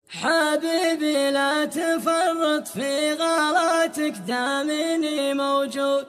حبيبي لا تفرط في غلاتك دامني موجود.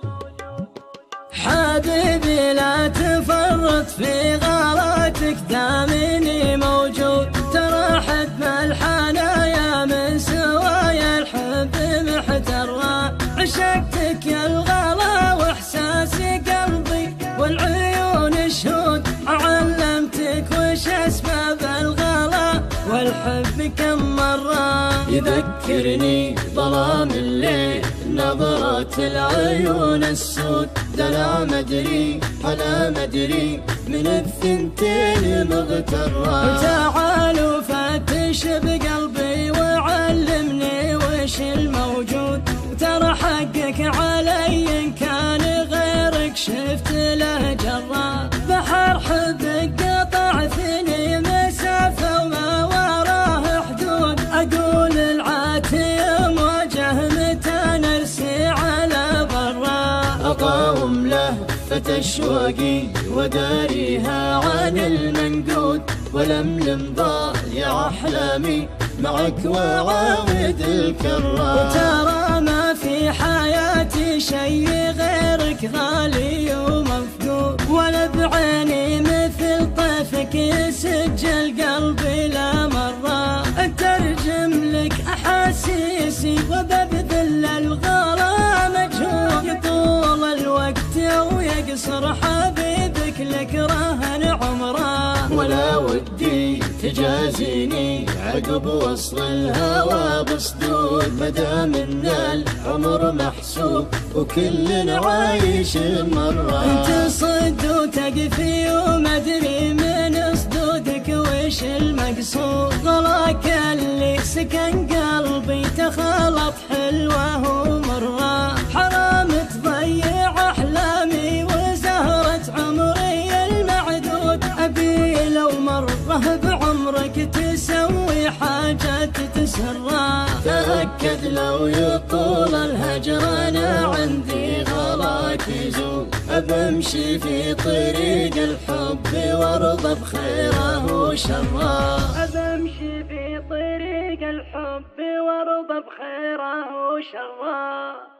حبيبي لا تفرط في غلاتك دامني موجود. ترى حد الحنايا من سوايا الحب محترى. عشقتك يا الغلا واحساسي قلبي والعيون شهود. علمتك وش اسباب الغلا والحب كم مرة. يذكرني ظلام الليل نظرات العيون السود. دلع مدري على مدري من الثنتين مغترة. تعال فتش بقلبي وعلمني وش الموجود. ترى حقك علي إن كان غيرك شفت له جرة. بحر حبك قطعتني مسافة وما وراه حدود. أقول العاتم وجه متى نرسي على برا. أقاوم لهفة أشواقي وداريها عن المنقود. ولملم ضايع أحلامي معك وعاود الكرة. وترى ما في حياتي شي غيرك غالي ومفقود. ولا بعيني مثل طيفك يسجل قلبي لا مرة. أترجم لك أحاسيسي وببذل الغلا مجهود. يطول الوقت ويقصر حبيبك لك رهن عمره. ولا ودي تجازيني عقب وصل الهوى بصدود. مدام ان العمر محسوب وكل عايش مرة. انت صد وتقفي وما ادري من صدودك وش المقصود. غلاك اللي سكن قلبي تخلط حلوه ومره. حرام تضيع احلامي وزهرة عمري المعدود. ابي لو مره بعمرك تسوي حاجات تسرى. تأكد لو يطول الهجر انا عندي غلاك يزول. أبمشي في طريق الحب وارضى بخيره وشره. أبمشي في طريق الحب وارضى بخيره وشره.